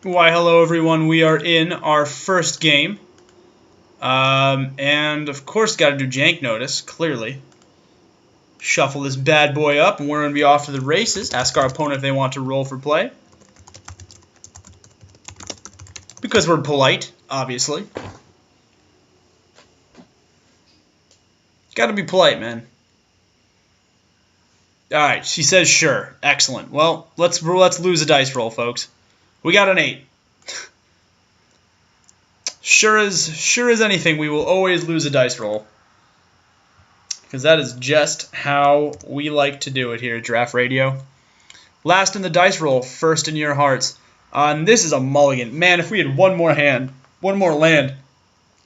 Why, hello everyone. We are in our first game. And of course got to do jank notice, clearly. Shuffle this bad boy up and we're going to be off to the races. Ask our opponent if they want to roll for play. Because we're polite, obviously. Got to be polite, man. Alright, she says sure. Excellent. Well, let's lose a dice roll, folks. We got an 8. Sure as anything, we will always lose a dice roll. Because that is just how we like to do it here at Draft Radio. Last in the dice roll, first in your hearts. And this is a mulligan. Man, if we had one more land,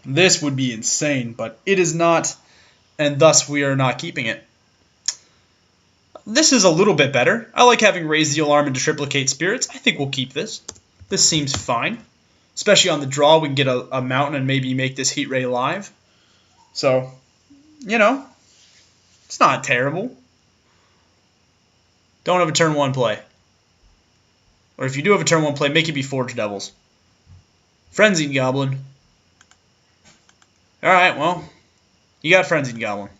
this would be insane. But it is not, and thus we are not keeping it. This is a little bit better. I like having raised the alarm and to triplicate spirits. I think we'll keep this. This seems fine. Especially on the draw, we can get a mountain and maybe make this heat ray live. So, you know, it's not terrible. Don't have a turn 1 play. Or if you do have a turn 1 play, make it be Forge Devils. Frenzied Goblin. Alright, well, you got Frenzied Goblin.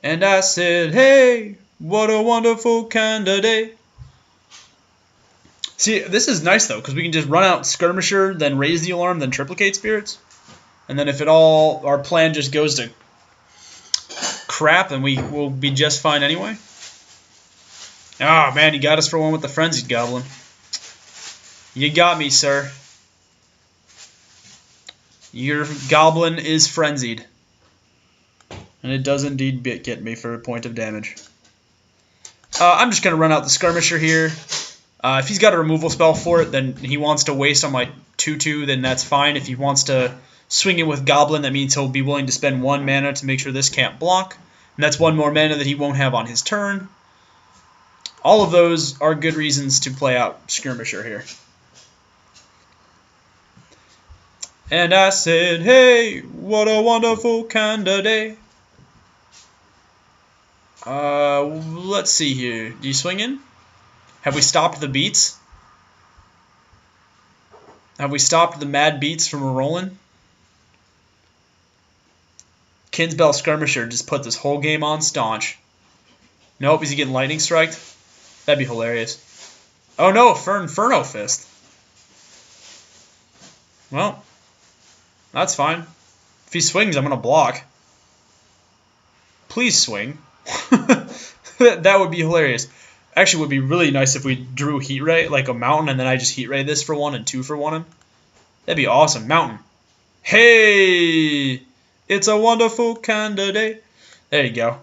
And I said, hey, what a wonderful kind of day. See, this is nice, though, because we can just run out Skirmisher, then raise the alarm, then triplicate spirits. And then if our plan just goes to crap, then we will be just fine anyway. Oh, man, you got us for one with the Frenzied Goblin. You got me, sir. Your Goblin is frenzied. And it does indeed get me for a point of damage. I'm just going to run out the Skirmisher here. If he's got a removal spell for it, then he wants to waste on my 2/2, then that's fine. If he wants to swing it with Goblin, that means he'll be willing to spend 1 mana to make sure this can't block. And that's 1 more mana that he won't have on his turn. All of those are good reasons to play out Skirmisher here. And I said, hey, what a wonderful kind of day. Let's see here. Do you swing in? Have we stopped the beats? Have we stopped the mad beats from rolling? Kinsbell Skirmisher just put this whole game on staunch. Nope, is he getting lightning striked? That'd be hilarious. Oh no, Inferno Fist. Well, that's fine. If he swings, I'm going to block. Please swing. That would be hilarious. Actually, it would be really nice if we drew Heat Ray, like a mountain, and then I just Heat Ray this for 1 and 2 for 1 him. That'd be awesome. Mountain. Hey! It's a wonderful kind of day. There you go.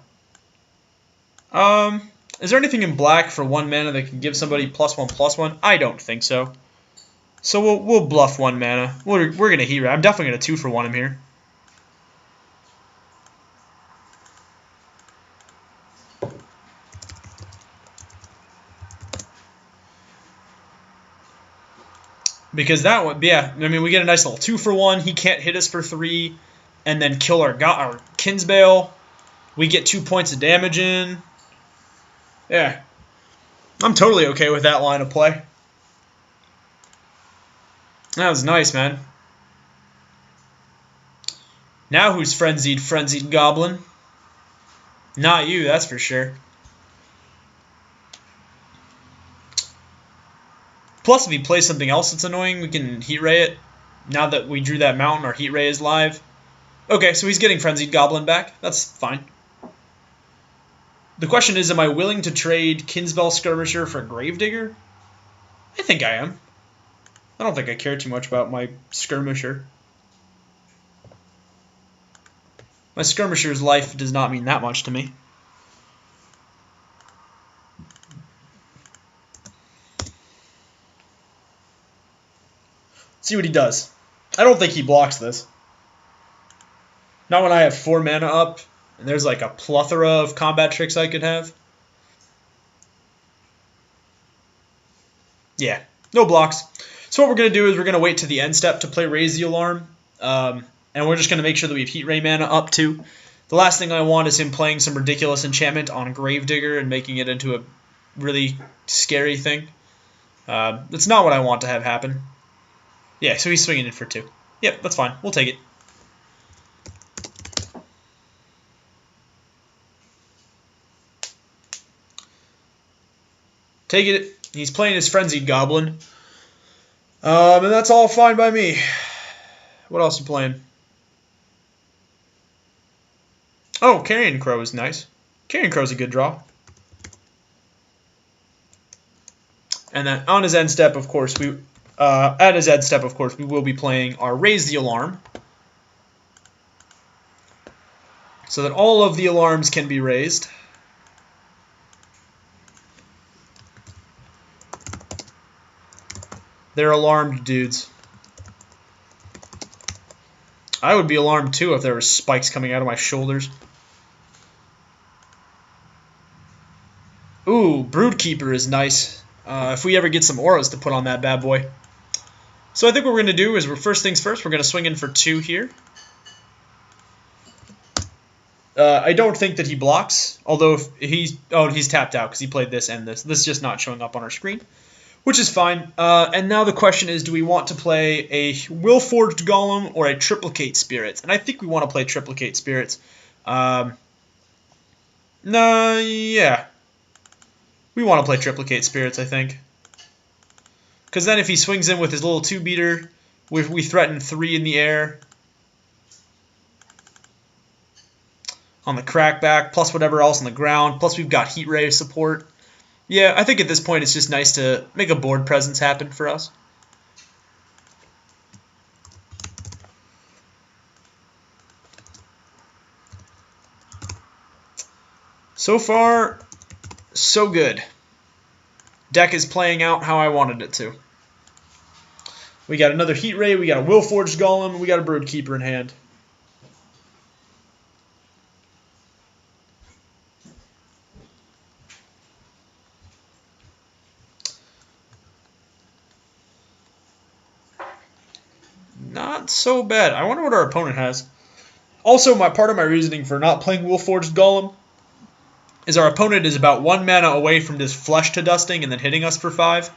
Is there anything in black for 1 mana that can give somebody +1/+1? I don't think so. So we'll bluff 1 mana. We're going to Heat Ray. I'm definitely going to 2 for 1 him here. Because that would, yeah, I mean, we get a nice little 2 for 1. He can't hit us for 3, and then kill our Kinsbale. We get 2 points of damage in. Yeah, I'm totally okay with that line of play. That was nice, man. Now who's Frenzied Goblin? Not you, that's for sure. Plus, if he plays something else that's annoying, we can Heat Ray it. Now that we drew that mountain, our Heat Ray is live. Okay, so he's getting Frenzied Goblin back. That's fine. The question is, am I willing to trade Kinsbell Skirmisher for Gravedigger? I think I am. I don't think I care too much about my Skirmisher. My Skirmisher's life does not mean that much to me. See what he does. I don't think he blocks this. Not when I have 4 mana up, and there's like a plethora of combat tricks I could have. Yeah, no blocks. So what we're going to do is we're going to wait to the end step to play Raise the Alarm. And we're just going to make sure that we have Heat Ray mana up too. The last thing I want is him playing some ridiculous enchantment on Gravedigger and making it into a really scary thing. That's not what I want to have happen. Yeah, so he's swinging in for 2. Yep, that's fine. We'll take it. Take it. He's playing his Frenzied Goblin. And that's all fine by me. What else are you playing? Oh, Carrion Crow is nice. Carrion Crow's a good draw. And then on his end step, of course, we will be playing our Raise the Alarm, so that all of the alarms can be raised. They're alarmed dudes. I would be alarmed too if there were spikes coming out of my shoulders. Ooh, Broodkeeper is nice. If we ever get some auras to put on that bad boy. So I think what we're going to do is, first things first, we're going to swing in for 2 here. I don't think that he blocks, although if he's tapped out because he played this and this. This is just not showing up on our screen, which is fine. And now the question is, do we want to play a Willforged Golem or a Triplicate Spirits? And I think we want to play Triplicate Spirits. Yeah. We want to play Triplicate Spirits, I think. Because then if he swings in with his little 2-beater, we threaten 3 in the air. On the crackback, plus whatever else on the ground, plus we've got Heat Ray support. Yeah, I think at this point it's just nice to make a board presence happen for us. So far, so good. Deck is playing out how I wanted it to. We got another Heat Ray, we got a Willforged Golem, we got a Broodkeeper in hand. Not so bad. I wonder what our opponent has. Also, part of my reasoning for not playing Willforged Golem is our opponent is about 1 mana away from just Flesh to Dusting and then hitting us for 5.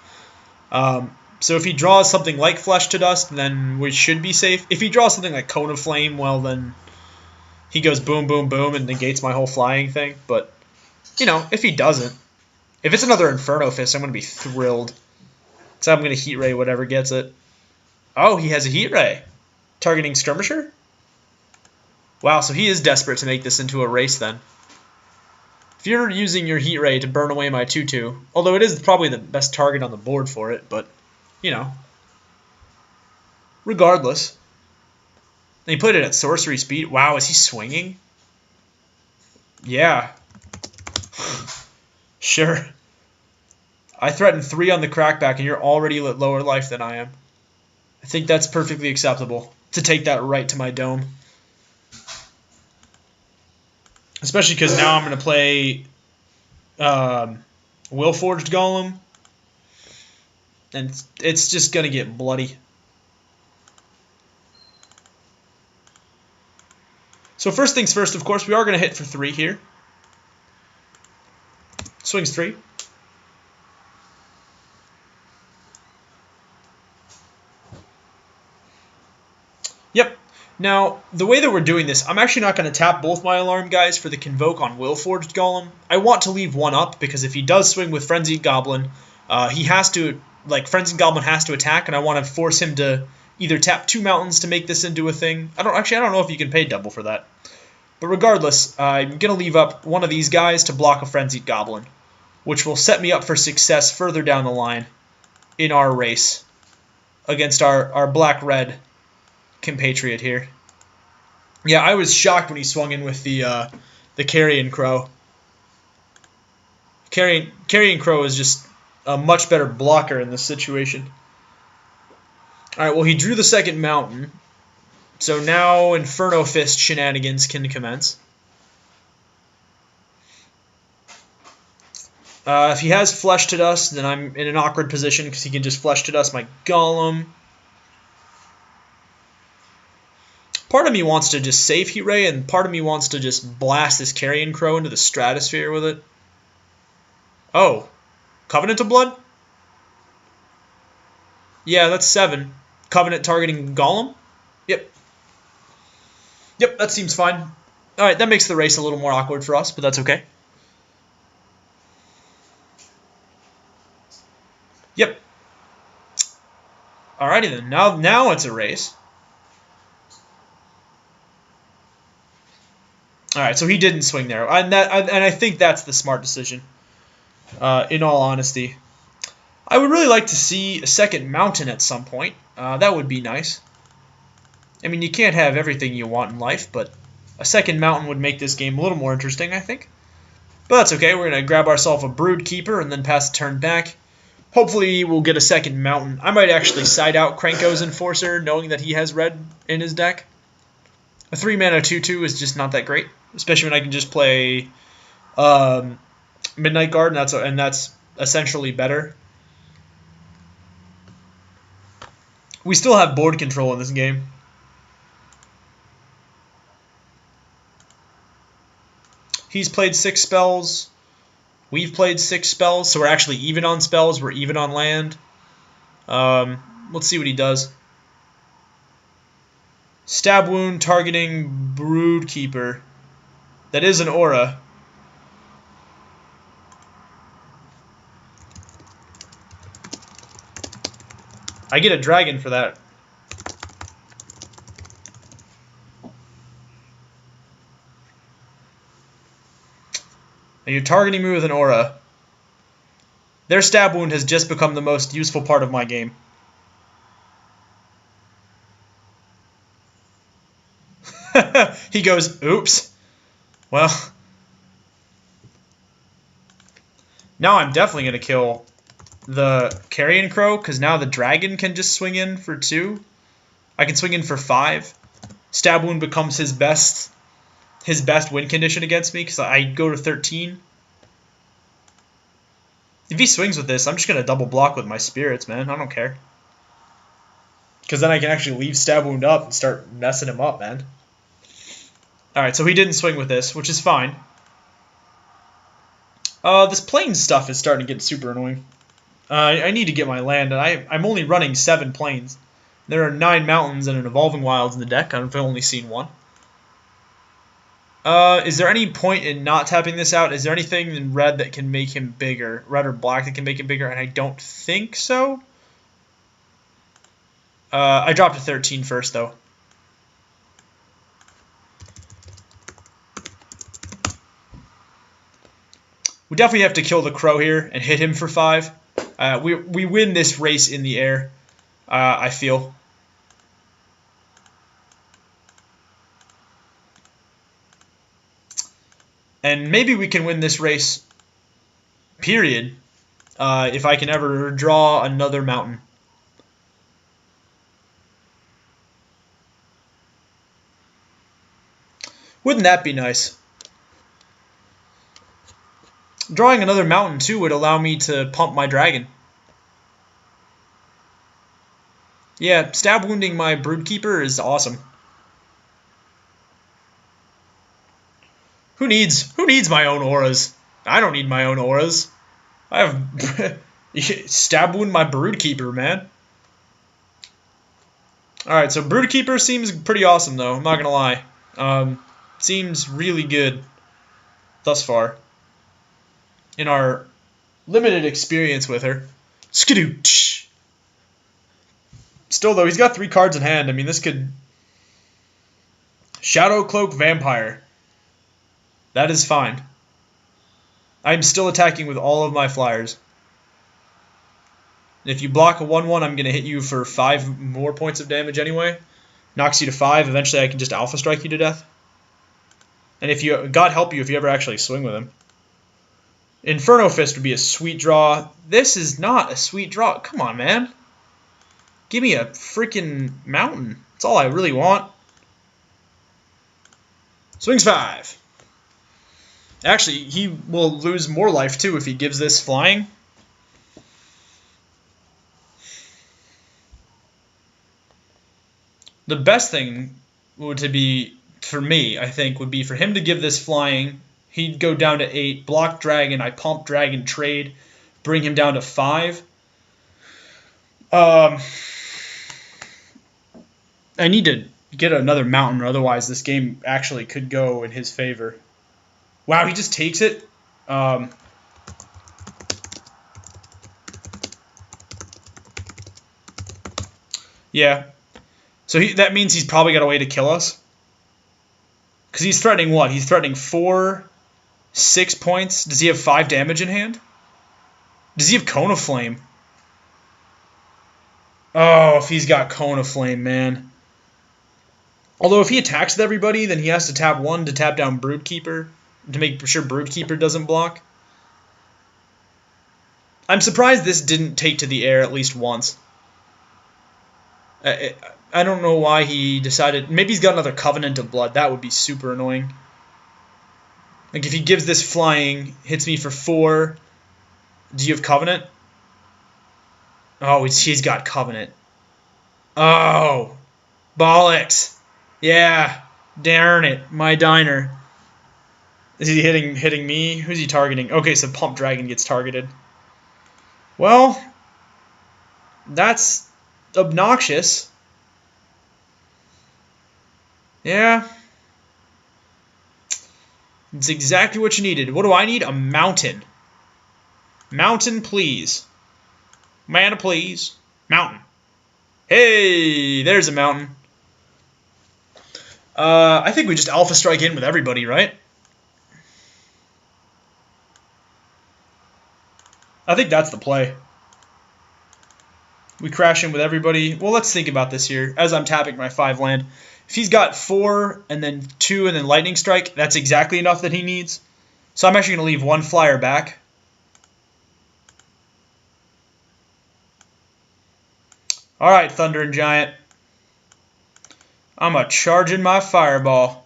So if he draws something like Flesh to Dust, then we should be safe. If he draws something like Cone of Flame, well then he goes boom, boom, boom and negates my whole flying thing. But, you know, if he doesn't, if it's another Inferno Fist, I'm going to be thrilled. So I'm going to Heat Ray whatever gets it. Oh, he has a Heat Ray. Targeting Skirmisher? Wow, so he is desperate to make this into a race then. If you're using your Heat Ray to burn away my 2/2, although it is probably the best target on the board for it, but, you know. Regardless. And he played it at sorcery speed. Wow, is he swinging? Yeah. Sure. I threatened 3 on the crackback and you're already at lower life than I am. I think that's perfectly acceptable to take that right to my dome. Especially because now I'm going to play Willforged Golem. And it's just going to get bloody. So first things first, of course, we are going to hit for 3 here. Swings 3. Yep. Now, the way that we're doing this, I'm actually not going to tap both my alarm guys for the Convoke on Willforged Golem. I want to leave one up, because if he does swing with Frenzied Goblin, he has to, Frenzied Goblin has to attack, and I want to force him to either tap 2 mountains to make this into a thing. I don't know if you can pay double for that. But regardless, I'm going to leave up one of these guys to block a Frenzied Goblin, which will set me up for success further down the line in our race against our black-red compatriot here. Yeah, I was shocked when he swung in with the Carrion Crow. Carrion Crow is just a much better blocker in this situation. Alright, well, he drew the second mountain. So now Inferno Fist shenanigans can commence. If he has Flesh to Dust, then I'm in an awkward position because he can just Flesh to Dust my Golem. Part of me wants to just save Heat Ray, and part of me wants to just blast this Carrion Crow into the stratosphere with it. Oh. Covenant of Blood? Yeah, that's 7. Covenant targeting Golem? Yep. Yep, that seems fine. Alright, that makes the race a little more awkward for us, but that's okay. Yep. Alrighty then. Now it's a race. Alright, so he didn't swing there. And I think that's the smart decision. In all honesty. I would really like to see a second mountain at some point. That would be nice. I mean, you can't have everything you want in life, but a second mountain would make this game a little more interesting, I think. But that's okay. We're going to grab ourselves a Brood Keeper and then pass the turn back. Hopefully we'll get a second mountain. I might actually side out Krenko's Enforcer, knowing that he has red in his deck. A 3-mana 2/2 is just not that great, especially when I can just play Midnight Guard, and that's essentially better. We still have board control in this game. He's played 6 spells. We've played 6 spells, so we're actually even on spells. We're even on land. Let's see what he does. Stab Wound targeting Brood Keeper. That is an aura. I get a dragon for that. And you're targeting me with an aura. Their Stab Wound has just become the most useful part of my game. He goes, oops. Well, now I'm definitely going to kill the Carrion Crow, because now the dragon can just swing in for 2. I can swing in for 5. Stab Wound becomes his best win condition against me, because I go to 13. If he swings with this, I'm just going to double block with my spirits, man. I don't care. Because then I can actually leave Stab Wound up and start messing him up, man. Alright, so he didn't swing with this, which is fine. This plains stuff is starting to get super annoying. I need to get my land, and I'm only running 7 plains. There are 9 mountains and an Evolving Wilds in the deck. I've only seen 1. Is there any point in not tapping this out? Is there anything in red that can make him bigger? Red or black that can make him bigger? And I don't think so. I dropped a 13 first, though. We definitely have to kill the crow here and hit him for 5. We win this race in the air, I feel. And maybe we can win this race, period, if I can ever draw another mountain. Wouldn't that be nice? Drawing another mountain, too, would allow me to pump my dragon. Yeah, stab wounding my Broodkeeper is awesome. Who needs my own auras? I don't need my own auras. I have stab wound my Broodkeeper, man. Alright, so Broodkeeper seems pretty awesome, though. I'm not gonna lie. Seems really good thus far in our limited experience with her. Skidoo! Still, though, he's got 3 cards in hand. I mean, this could... Shadow Cloak Vampire. That is fine. I'm still attacking with all of my flyers. If you block a 1/1, I'm going to hit you for 5 more points of damage anyway. Knocks you to 5. Eventually, I can just Alpha Strike you to death. And if you... God help you if you ever actually swing with him. Inferno Fist would be a sweet draw. This is not a sweet draw. Come on, man. Give me a freaking mountain. That's all I really want. Swings 5. Actually, he will lose more life, too, if he gives this flying. The best thing would to be, for me, I think, would be for him to give this flying. He'd go down to 8, block dragon, I pump dragon, trade, bring him down to 5. I need to get another mountain, or otherwise this game actually could go in his favor. Wow, he just takes it. Yeah. So that means he's probably got a way to kill us. Because he's threatening what? He's threatening 4, 6 points. Does he have 5 damage in hand? Does he have Cone of Flame? Oh, if he's got Cone of Flame, man. Although if he attacks with everybody, then he has to tap 1 to tap down Broodkeeper, to make sure Broodkeeper doesn't block. I'm surprised this didn't take to the air at least once. I don't know why he decided. Maybe he's got another Covenant of Blood. That would be super annoying. Like if he gives this flying, hits me for 4. Do you have Covenant? Oh, he's got Covenant. Oh, bollocks. Yeah, darn it, my diner. Is he hitting me? Who's he targeting? Okay, so Pump Dragon gets targeted. Well, that's obnoxious. Yeah. It's exactly what you needed. What do I need? A mountain. Mountain, please. Mana, please. Mountain. Hey, there's a mountain. I think we just Alpha Strike in with everybody, right? I think that's the play. We crash in with everybody. Well, let's think about this here as I'm tapping my 5 land. If he's got 4 and then 2 and then Lightning Strike, that's exactly enough that he needs. So I'm actually going to leave 1 flyer back. Alright, Thundering Giant. I'm a-charging my Fireball.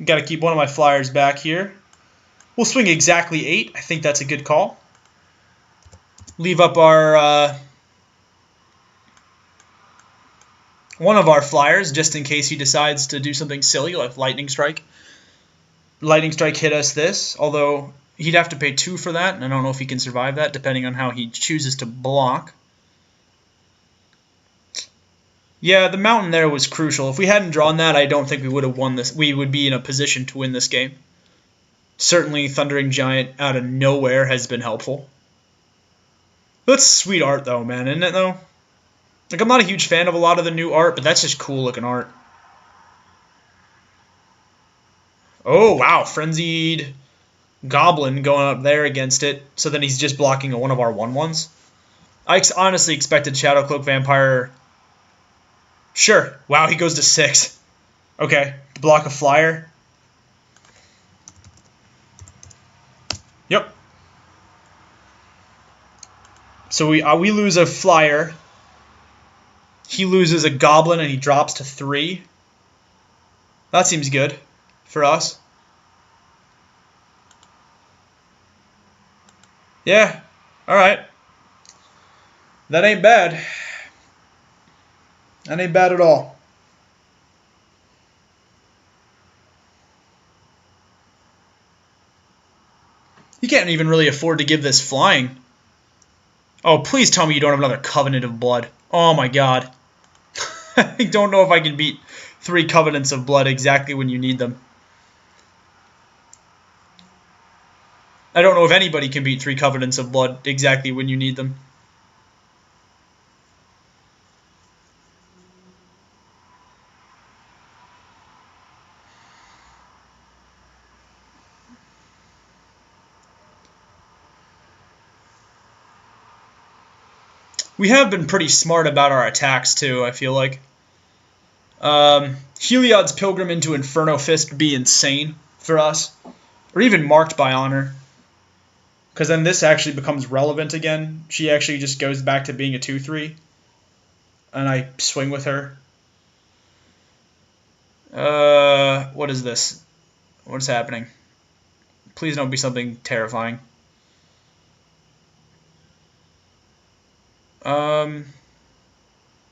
Got to keep one of my flyers back here. We'll swing exactly 8. I think that's a good call. Leave up our one of our flyers just in case he decides to do something silly like Lightning Strike. Lightning Strike hit us this, although he'd have to pay 2 for that, and I don't know if he can survive that depending on how he chooses to block. Yeah, the mountain there was crucial. If we hadn't drawn that, I don't think we would have won this. We would be in a position to win this game. Certainly, Thundering Giant out of nowhere has been helpful. That's sweet art, though, man, isn't it, though? Like, I'm not a huge fan of a lot of the new art, but that's just cool-looking art. Oh, wow, Frenzied Goblin going up there against it. So then he's just blocking one of our 1/1s. I honestly expected Shadowcloak Vampire. Sure. Wow, he goes to 6. Okay, block a flyer. Yep. So we lose a flyer. He loses a goblin and he drops to 3. That seems good for us. Yeah. All right. That ain't bad. That ain't bad at all. You can't even really afford to give this flying. Oh, please tell me you don't have another Covenant of Blood. Oh my god. I don't know if I can beat 3 Covenants of Blood exactly when you need them. I don't know if anybody can beat 3 Covenants of Blood exactly when you need them. We have been pretty smart about our attacks, too, I feel like. Heliod's Pilgrim into Inferno Fist would be insane for us. Or even Marked by Honor. Because then this actually becomes relevant again. She actually just goes back to being a 2/3. And I swing with her. What is this? What's happening? Please don't be something terrifying.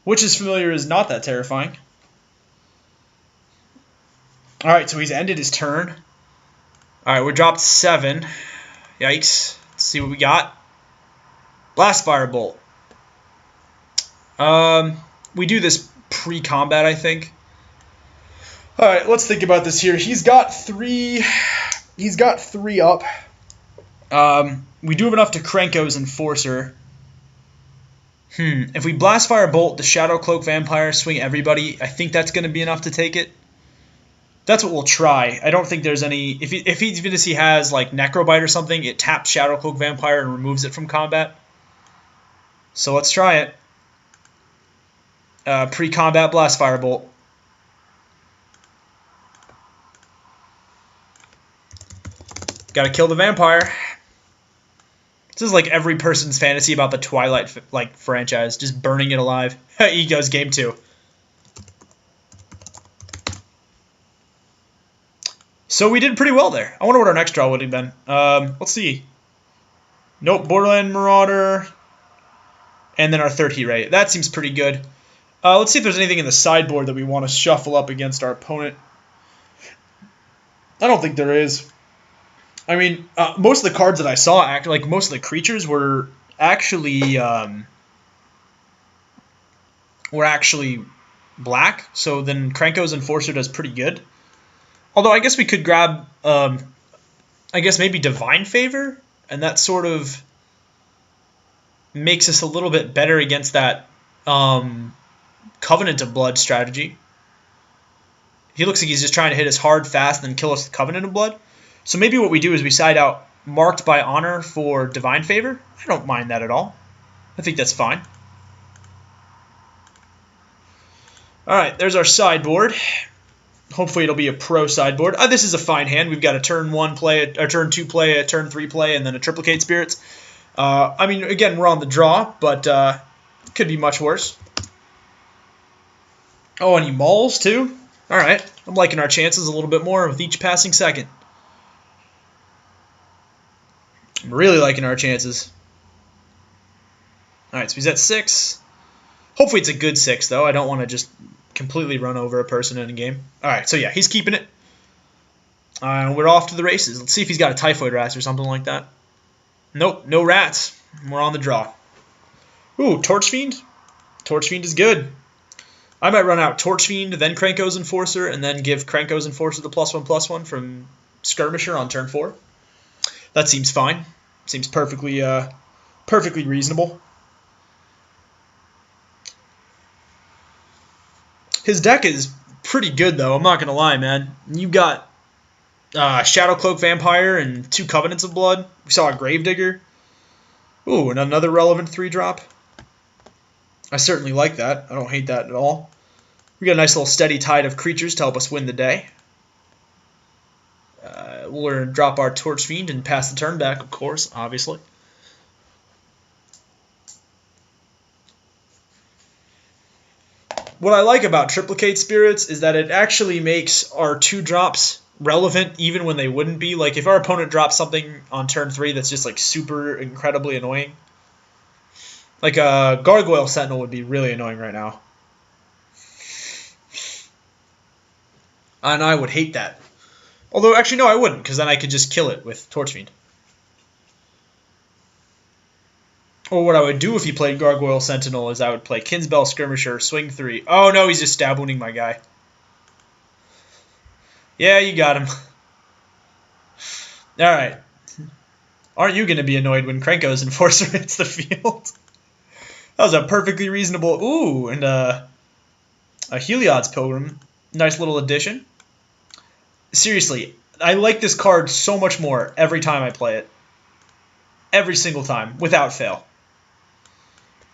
Which is familiar is not that terrifying. Alright, so he's ended his turn. Alright, we're dropped 7. Yikes. Let's see what we got. Blast Firebolt. We do this pre-combat, I think. All right, let's think about this here. He's got three up. We do have enough to Krenko's Enforcer. If we Blast Firebolt the Shadow Cloak Vampire, swing everybody, I think that's going to be enough to take it. That's what we'll try. I don't think there's any... If he has like Necrobite or something, it taps Shadow Cloak Vampire and removes it from combat. So let's try it. Pre-combat Blast Firebolt. Gotta kill the vampire. This is like every person's fantasy about the Twilight franchise, just burning it alive. He goes game 2. So we did pretty well there. I wonder what our next draw would have been. Let's see. Nope, Borderland Marauder. And then our third heat ray. That seems pretty good. Let's see if there's anything in the sideboard that we want to shuffle up against our opponent. I don't think there is. I mean, most of the cards that I saw, most of the creatures were actually black. So then Krenko's Enforcer does pretty good. Although I guess we could grab, maybe Divine Favor, and that sort of makes us a little bit better against that Covenant of Blood strategy. He looks like he's just trying to hit us hard, fast, and then kill us with Covenant of Blood. So maybe what we do is we side out Marked by Honor for Divine Favor. I don't mind that at all. I think that's fine. Alright, there's our sideboard. Hopefully it'll be a pro sideboard. This is a fine hand. We've got a turn 1 play, a turn 2 play, a turn 3 play, and then a Triplicate Spirits. I mean, again, we're on the draw, but could be much worse. Oh, and he mauls too? Alright, I'm liking our chances a little bit more with each passing second. I'm really liking our chances. Alright, so he's at 6. Hopefully it's a good 6, though. I don't want to just completely run over a person in a game. Alright, so yeah, he's keeping it. We're off to the races. Let's see if he's got a Typhoid Rats or something like that. Nope, no rats. We're on the draw. Ooh, Torchfiend? Torchfiend is good. I might run out Torchfiend, then Krenko's Enforcer, and then give Krenko's Enforcer the +1/+1 from Skirmisher on turn 4. That seems fine. Seems perfectly reasonable. His deck is pretty good, though. I'm not going to lie, man. You got Shadow Cloak Vampire and 2 Covenants of Blood. We saw a Gravedigger. Ooh, and another relevant 3-drop. I certainly like that. I don't hate that at all. We got a nice little steady tide of creatures to help us win the day. We'll drop our Torchfiend and pass the turn back, of course, obviously. What I like about Triplicate Spirits is that it actually makes our 2-drops relevant even when they wouldn't be. Like, if our opponent drops something on turn 3 that's just, like, super incredibly annoying. Like, a Gargoyle Sentinel would be really annoying right now. And I would hate that. Although, actually, no, I wouldn't, because then I could just kill it with Torchfiend. Or what I would do if he played Gargoyle Sentinel is I would play Kinsbell Skirmisher, swing 3. Oh, no, he's just stab wounding my guy. Yeah, you got him. Alright. Aren't you going to be annoyed when Krenko's Enforcer hits the field? That was a perfectly reasonable... Ooh, and a Heliod's Pilgrim. Nice little addition. Seriously, I like this card so much more every time I play it. Every single time, without fail.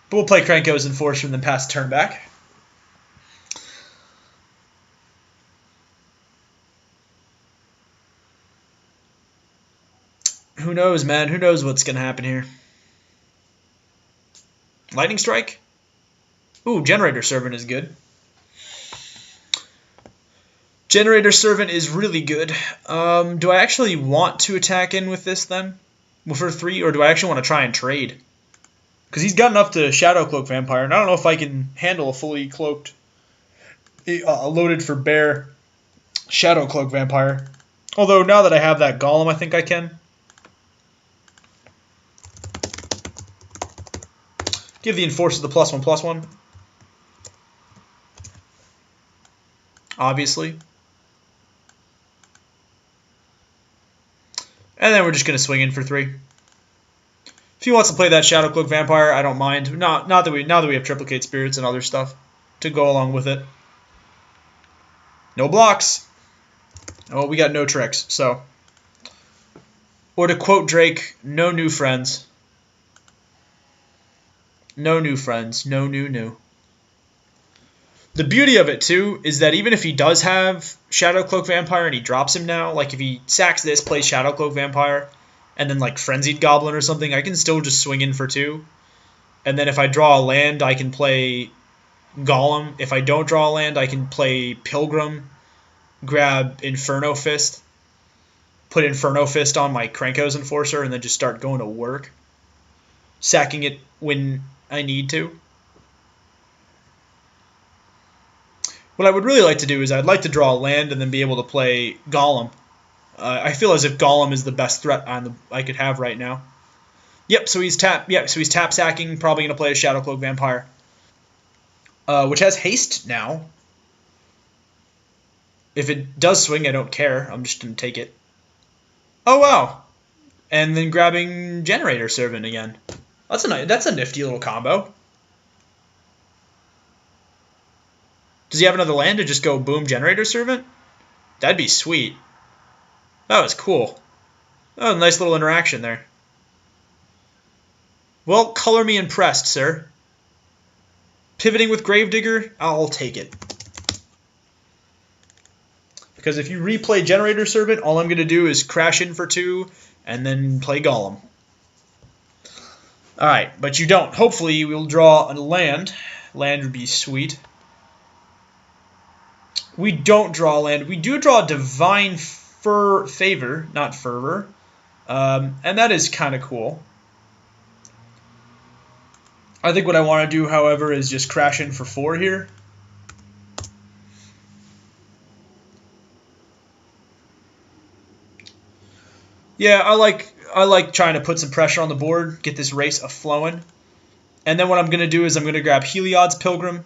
But we'll play Krenko's Enforcer and then pass the turn back. Who knows, man? Who knows what's going to happen here? Lightning Strike? Ooh, Generator Servant is good. Generator Servant is really good. Do I actually want to attack in with this then? For 3, or do I actually want to try and trade? Because he's got enough to Shadow Cloak Vampire, and I don't know if I can handle a fully cloaked, loaded for bear Shadow Cloak Vampire. Although now that I have that Golem, I think I can. Give the Enforcer the +1/+1. Obviously. And then we're just going to swing in for 3. If he wants to play that Shadowcloak Vampire, I don't mind. Not that we now that we have Triplicate Spirits and other stuff to go along with it. No blocks. Oh, we got no tricks. So, or to quote Drake, no new friends. No new friends. No new. The beauty of it, too, is that even if he does have Shadowcloak Vampire and he drops him now, like if he sacks this, plays Shadowcloak Vampire, and then like Frenzied Goblin or something, I can still just swing in for 2. And then if I draw a land, I can play Golem. If I don't draw a land, I can play Pilgrim, grab Inferno Fist, put Inferno Fist on my Krankos Enforcer, and then just start going to work, sacking it when I need to. What I would really like to do is I'd like to draw a land and then be able to play Golem. I feel as if Golem is the best threat I could have right now. Yep, so he's tap sacking, probably going to play a Shadowcloak Vampire, which has haste now. If it does swing, I don't care. I'm just going to take it. Oh, wow. And then grabbing Generator Servant again. That's a nifty little combo. Does he have another land to just go boom Generator Servant? That'd be sweet. That was cool. That was a nice little interaction there. Well, color me impressed, sir. Pivoting with Gravedigger, I'll take it. Because if you replay Generator Servant, all I'm going to do is crash in for 2 and then play Golem. Alright, but you don't. Hopefully we'll draw a land. Land would be sweet. We don't draw land. We do draw Divine Favor, not Fervor. And that is kind of cool. I think what I want to do, however, is just crash in for 4 here. Yeah, I like trying to put some pressure on the board, get this race a-flowing. And then what I'm going to do is I'm going to grab Heliod's Pilgrim,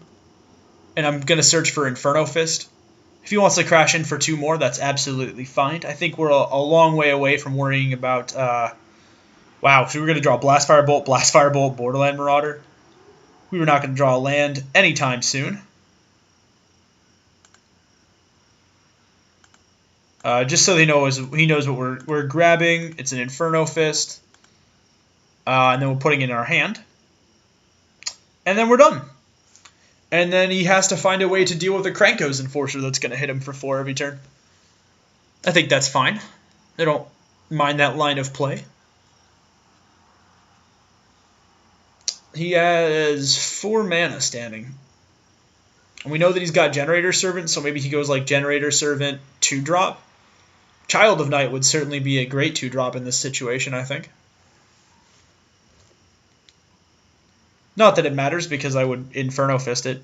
and I'm going to search for Inferno Fist. If he wants to crash in for 2 more, that's absolutely fine. I think we're a long way away from worrying about... wow, so we're going to draw Blastfire Bolt, Borderland Marauder. We were not going to draw a land anytime soon. Just so he knows what we're grabbing. It's an Inferno Fist. And then we're putting it in our hand. And then we're done. And then he has to find a way to deal with a Krankos Enforcer that's going to hit him for 4 every turn. I think that's fine. I don't mind that line of play. He has 4 mana standing. And we know that he's got Generator Servant, so maybe he goes like Generator Servant 2-drop. Child of Night would certainly be a great 2-drop in this situation, I think. Not that it matters, because I would Inferno Fist it.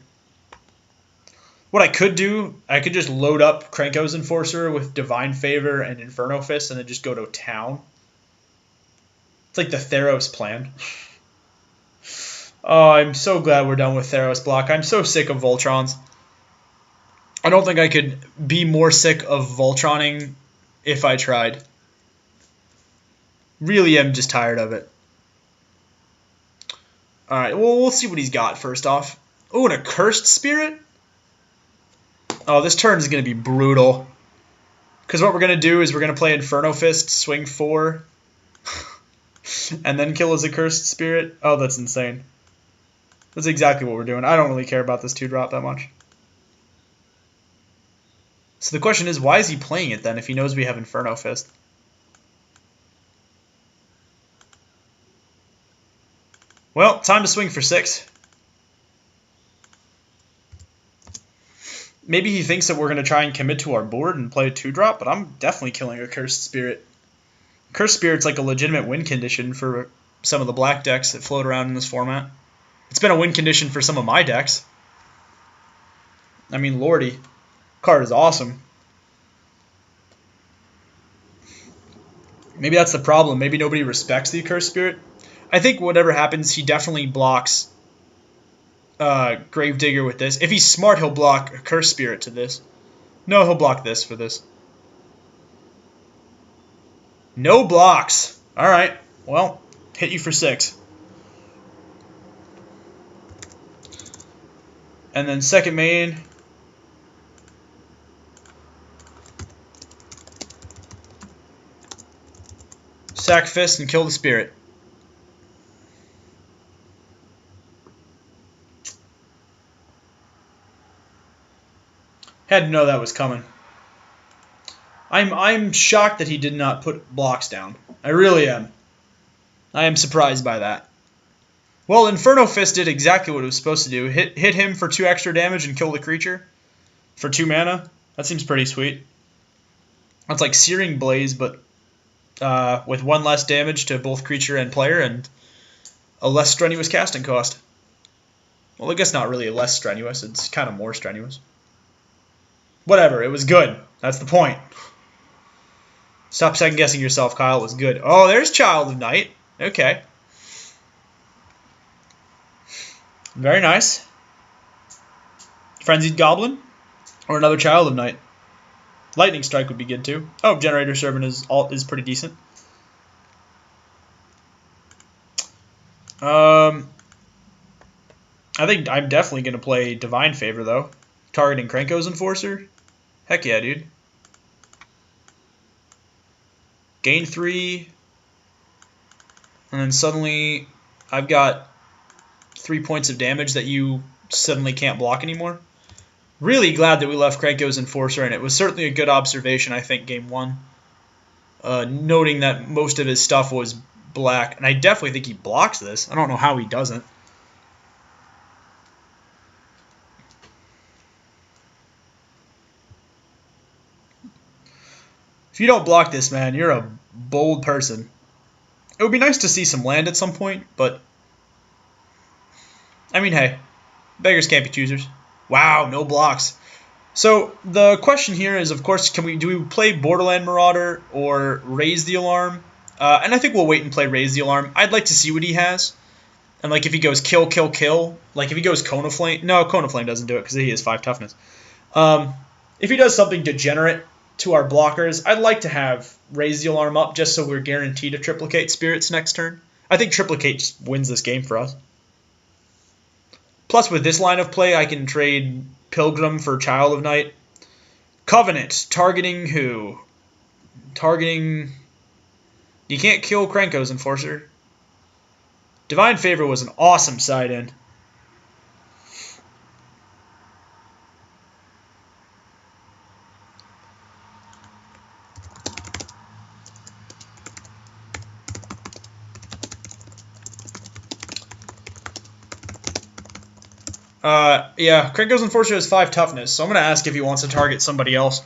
What I could do, I could just load up Krankos Enforcer with Divine Favor and Inferno Fist and then just go to town. It's like the Theros plan. Oh, I'm so glad we're done with Theros block. I'm so sick of Voltrons. I don't think I could be more sick of Voltroning if I tried. Really am just tired of it. Alright, well, we'll see what he's got first off. Oh, and a Cursed Spirit? Oh, this turn is going to be brutal. Because what we're going to do is we're going to play Inferno Fist, swing 4, and then kill as a Cursed Spirit. Oh, that's insane. That's exactly what we're doing. I don't really care about this 2-drop that much. So the question is, why is he playing it then if he knows we have Inferno Fist? Well, time to swing for 6. Maybe he thinks that we're going to try and commit to our board and play a 2-drop, but I'm definitely killing a Cursed Spirit. Cursed Spirit's like a legitimate win condition for some of the black decks that float around in this format. It's been a win condition for some of my decks. I mean, lordy. Card is awesome. Maybe that's the problem. Maybe nobody respects the Cursed Spirit. I think whatever happens, he definitely blocks Gravedigger with this. If he's smart, he'll block a Curse Spirit to this. No, he'll block this for this. No blocks. Alright, well, hit you for 6. And then second main. Sack Fist and kill the spirit. Had to know that was coming. I'm shocked that he did not put blocks down. I really am. I am surprised by that. Well, Inferno Fist did exactly what it was supposed to do. Hit him for 2 extra damage and kill the creature for 2 mana. That seems pretty sweet. That's like Searing Blaze, but with 1 less damage to both creature and player and a less strenuous casting cost. Well, I guess not really less strenuous. It's kind of more strenuous. Whatever, it was good. That's the point. Stop second-guessing yourself, Kyle. It was good. Oh, there's Child of Night. Okay. Very nice. Frenzied Goblin. Or another Child of Night. Lightning Strike would be good, too. Oh, Generator Servant is pretty decent. I think I'm definitely going to play Divine Favor, though. Targeting Krenko's Enforcer. Heck yeah, dude. Gain 3. And then suddenly I've got 3 points of damage that you suddenly can't block anymore. Really glad that we left Krenko's Enforcer, and it was certainly a good observation, I think, game 1. Noting that most of his stuff was black. And I definitely think he blocks this. I don't know how he doesn't. If you don't block this, man, you're a bold person. It would be nice to see some land at some point, but I mean, hey, beggars can't be choosers. Wow, no blocks. So the question here is, of course, do we play Borderland Marauder or Raise the Alarm? And I think we'll wait and play Raise the Alarm. I'd like to see what he has. And like if he goes kill, kill, kill, like if he goes Cone of Flame. No, Cone of Flame doesn't do it because he has 5 toughness. If he does something degenerate to our blockers, I'd like to have Raise the Alarm up just so we're guaranteed to triplicate spirits next turn. I think triplicate just wins this game for us. Plus, with this line of play, I can trade Pilgrim for Child of Night. Covenant, targeting who? Targeting... You can't kill Krenko's Enforcer. Divine Favor was an awesome side-in. Yeah, Krenko's Enforcer has 5 toughness, so I'm going to ask if he wants to target somebody else.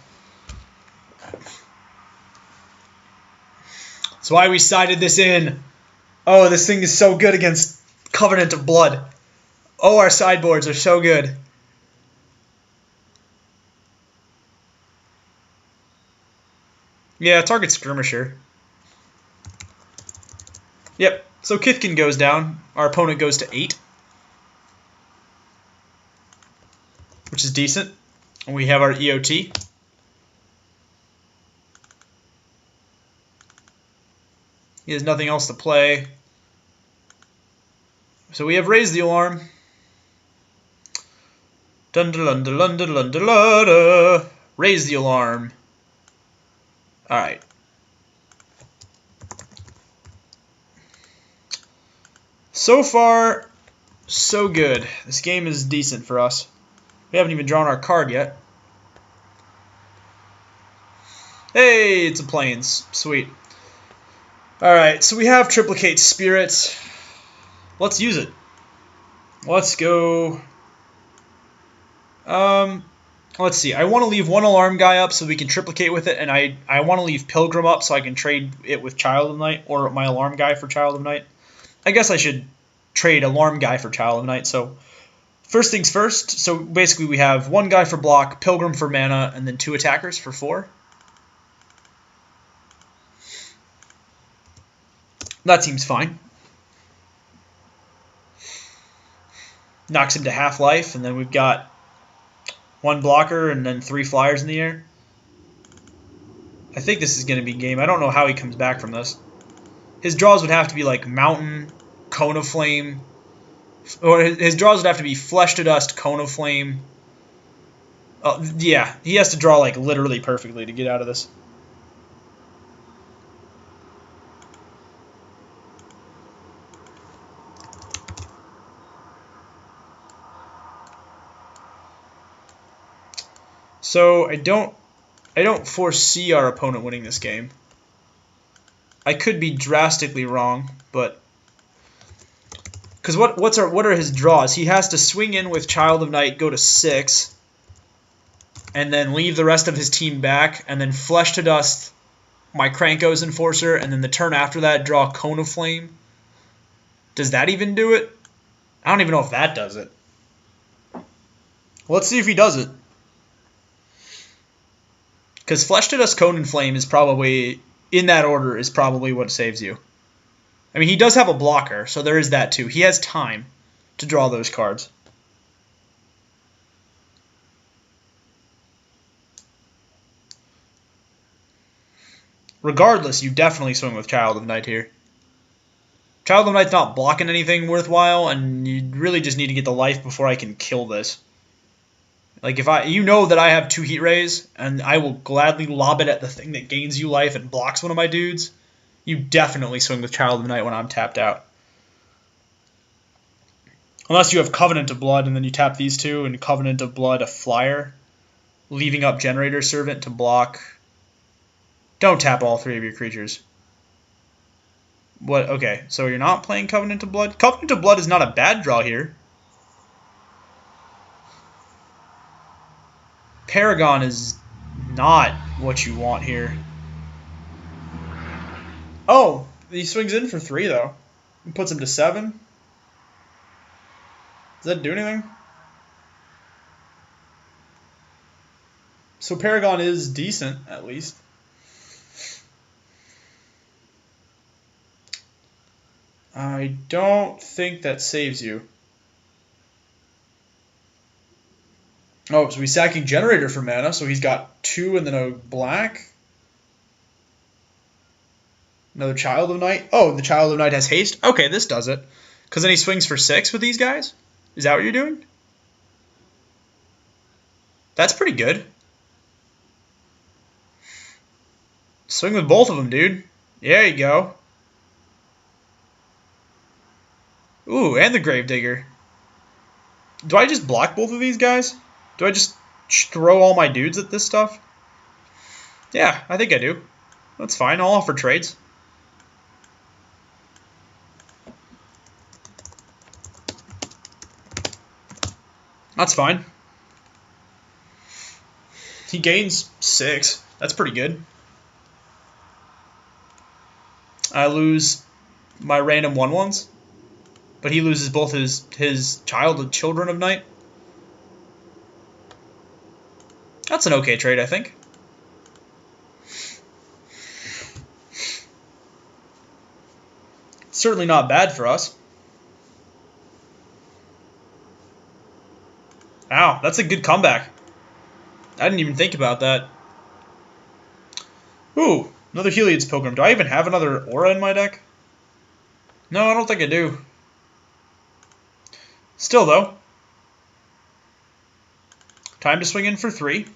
That's why we sided this in. Oh, this thing is so good against Covenant of Blood. Oh, our sideboards are so good. Yeah, target Skirmisher. Yep, so Kithkin goes down. Our opponent goes to 8. Which is decent. And we have our EOT. He has nothing else to play. So we have Raised the Alarm. Dun dun dun dun dun dun dun dun. Raise the Alarm. Alright. So far, so good. This game is decent for us. We haven't even drawn our card yet. Hey, it's a Plains. Sweet. Alright, so we have Triplicate Spirits. Let's use it. Let's go... let's see. I want to leave 1 Alarm guy up so we can triplicate with it, and I want to leave Pilgrim up so I can trade it with Child of Night, or my Alarm guy for Child of Night. I guess I should trade Alarm guy for Child of Night, so... First things first, so basically we have 1 guy for block, Pilgrim for mana, and then 2 attackers for 4. That seems fine. Knocks him to half life, and then we've got 1 blocker and then 3 flyers in the air. I think this is going to be game. I don't know how he comes back from this. His draws would have to be like Mountain, Cone of Flame, or his draws would have to be Flesh to Dust, Cone of Flame. Yeah, he has to draw like literally perfectly to get out of this. So I don't foresee our opponent winning this game. I could be drastically wrong, but because what are his draws? He has to swing in with Child of Night, go to 6, and then leave the rest of his team back, and then Flesh to Dust my Kranko's Enforcer, and then the turn after that draw Cone of Flame. Does that even do it? I don't even know if that does it. Let's see if he does it. Because Flesh to Dust, Cone and Flame is probably, in that order, is probably what saves you. I mean, he does have a blocker, so there is that too. He has time to draw those cards. Regardless, you definitely swing with Child of Night here. Child of Night's not blocking anything worthwhile, and you really just need to get the life before I can kill this. Like, you know that I have 2 Heat Rays, and I will gladly lob it at the thing that gains you life and blocks one of my dudes. You definitely swing with Child of Night when I'm tapped out. Unless you have Covenant of Blood, and then you tap these 2, and Covenant of Blood a flyer, leaving up Generator Servant to block. Don't tap all 3 of your creatures. What? Okay, so you're not playing Covenant of Blood? Covenant of Blood is not a bad draw here. Paragon is not what you want here. Oh, he swings in for 3, though. He puts him to 7. Does that do anything? So Paragon is decent, at least. I don't think that saves you. Oh, so he's sacking Generator for mana, so he's got 2 and then a black. Another Child of Night. Oh, the Child of Night has haste? Okay, this does it. Because then he swings for 6 with these guys? Is that what you're doing? That's pretty good. Swing with both of them, dude. There you go. Ooh, and the Gravedigger. Do I just block both of these guys? Do I just throw all my dudes at this stuff? Yeah, I think I do. That's fine. I'll offer trades. That's fine. He gains 6. That's pretty good. I lose my random 1/1s, but he loses both his Children of Night. That's an okay trade, I think. Certainly not bad for us. Wow, that's a good comeback. I didn't even think about that. Ooh, another Heliod's Pilgrim. Do I even have another Aura in my deck? No, I don't think I do. Still, though. Time to swing in for 3.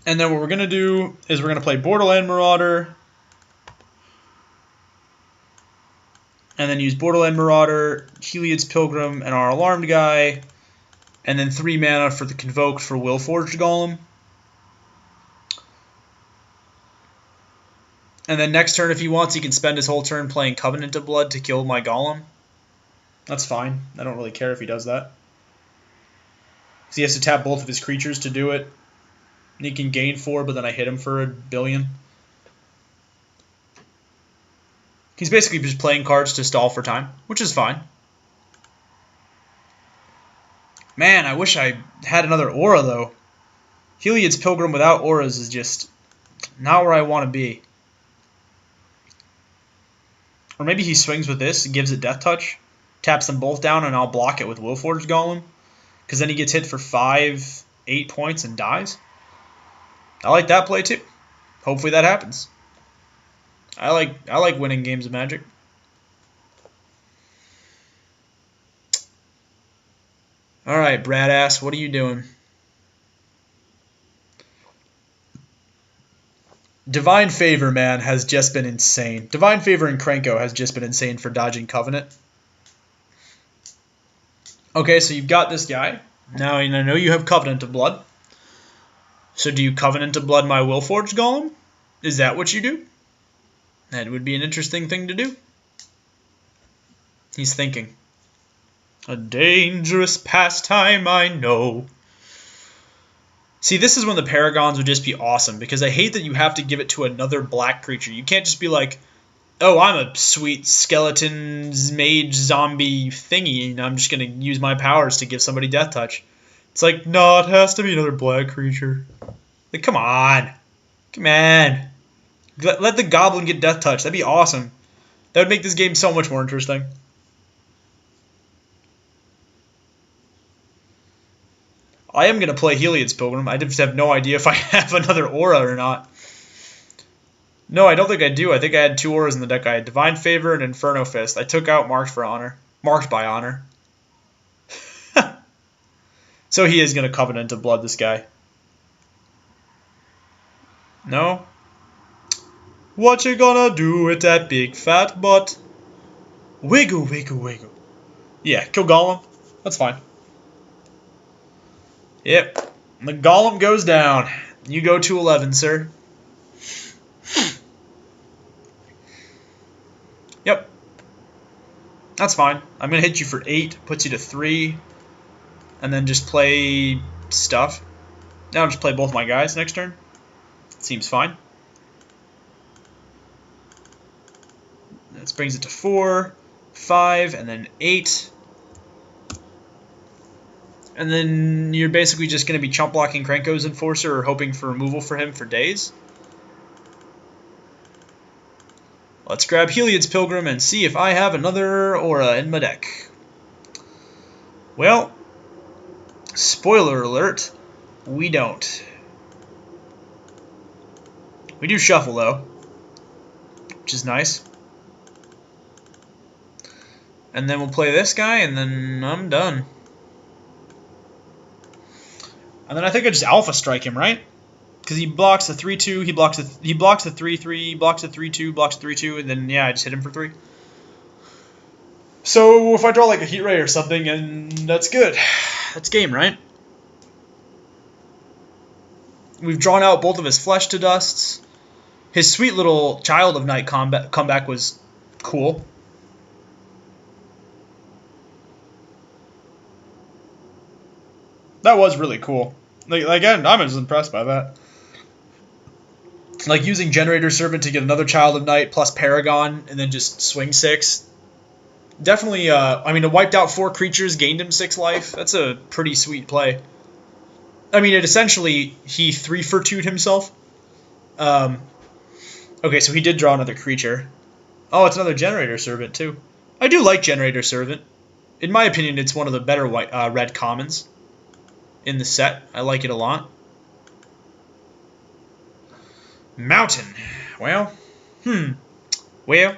And then what we're going to do is we're going to play Borderland Marauder. And then use Borderland Marauder, Heliod's Pilgrim, and our Alarmed guy. And then 3 mana for the Convoke for Willforged Golem. And then next turn, if he wants, he can spend his whole turn playing Covenant of Blood to kill my Golem. That's fine. I don't really care if he does that. Because he has to tap both of his creatures to do it. And he can gain 4, but then I hit him for 1 billion. He's basically just playing cards to stall for time, which is fine. Man, I wish I had another Aura, though. Heliod's Pilgrim without auras is just Not where I want to be. Or maybe he swings with this, gives it death touch, taps them both down, and I'll block it with Willforged Golem. Because then he gets hit for 5, 8 points and dies. I like that play too. Hopefully that happens. I like winning games of Magic. Alright, Bradass, what are you doing? Divine Favor, man, has just been insane. Divine Favor and Krenko has just been insane for dodging Covenant. Okay, so you've got this guy. Now I know you have Covenant of Blood. So do you Covenant of Blood my Willforged Golem? Is that what you do? That would be an interesting thing to do. He's thinking. A dangerous pastime, I know. See, this is when the Paragons would just be awesome, because I hate that you have to give it to another black creature. You can't just be like, oh, I'm a sweet skeleton mage zombie thingy, and I'm just going to use my powers to give somebody death touch. It's like, no, it has to be another black creature. Like, come on. Come on. Let the goblin get death touch. That'd be awesome. That would make this game so much more interesting. I am going to play Heliod's Pilgrim. I just have no idea if I have another aura or not. No, I don't think I do. I think I had 2 auras in the deck. I had Divine Favor and Inferno Fist. I took out Marked by Honor. So he is going to Covenant of Blood this guy. No? What you gonna do with that big fat butt? Wiggle, wiggle, wiggle. Yeah, kill Golem. That's fine. Yep. The Golem goes down. You go to 11, sir. Yep. That's fine. I'm going to hit you for 8. Puts you to 3. And then just play stuff. Now I'll just play both my guys next turn. Seems fine. This brings it to 4, 5, and then 8. And then you're basically just going to be chump blocking Krenko's Enforcer or hoping for removal for him for days. Let's grab Heliod's Pilgrim and see if I have another aura in my deck. Well, spoiler alert, we don't. We do shuffle though, which is nice. And then we'll play this guy and then I'm done. And then I think I just Alpha Strike him, right? Because he blocks the 3-2, he blocks the 3-3, he blocks the 3-2, blocks the 3-2, and then yeah, I just hit him for 3. So if I draw like a Heat Ray or something, and that's good. That's game, right? We've drawn out both of his Flesh to Dusts. His sweet little Child of Night comeback was cool. That was really cool. Like again, I'm just impressed by that. Like using Generator Servant to get another Child of Night plus Paragon and then just swing 6. Definitely, I mean, it wiped out 4 creatures, gained him 6 life. That's a pretty sweet play. I mean, it essentially, he 3-for-2'd himself. Okay, so he did draw another creature. Oh, it's another Generator Servant, too. I do like Generator Servant. In my opinion, it's one of the better red commons in the set. I like it a lot. Mountain. Well, well,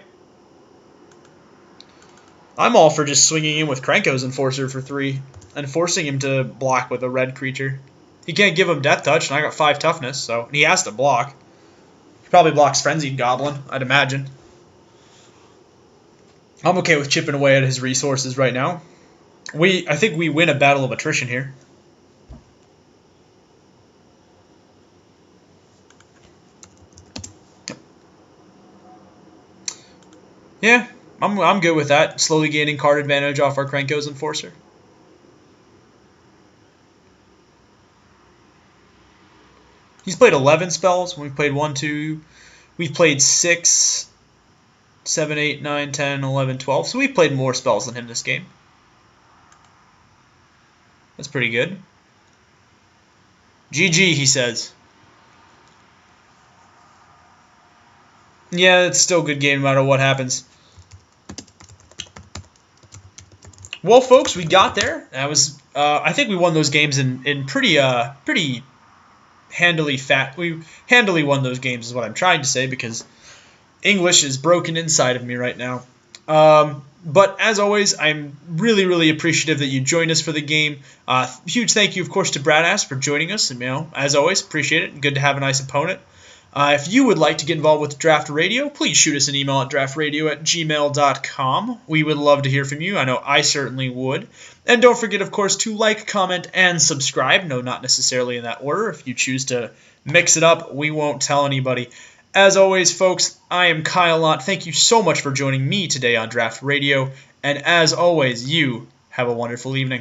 I'm all for just swinging in with Krenko's Enforcer for 3 and forcing him to block with a red creature. He can't give him Death Touch, and I got 5 toughness, so he has to block. He probably blocks Frenzied Goblin, I'd imagine. I'm okay with chipping away at his resources right now. I think we win a battle of attrition here. Yeah, I'm good with that. Slowly gaining card advantage off our Krenko's Enforcer. He's played 11 spells. We've played 1, 2. We've played 6, 7, 8, 9, 10, 11, 12. So we've played more spells than him this game. That's pretty good. GG, he says. Yeah, it's still a good game no matter what happens. Well, folks, we got there. That was, I think we won those games in pretty handily. We handily won those games, is what I'm trying to say, because English is broken inside of me right now. But as always, I'm really appreciative that you joined us for the game. Huge thank you, of course, to Bradass for joining us. And, as always, appreciate it. Good to have a nice opponent. If you would like to get involved with Draft Radio, please shoot us an email at draftradio@gmail.com. We would love to hear from you. I know I certainly would. And don't forget, of course, to like, comment, and subscribe. No, not necessarily in that order. If you choose to mix it up, we won't tell anybody. As always, folks, I am Kyle Ott. Thank you so much for joining me today on Draft Radio. And as always, you have a wonderful evening.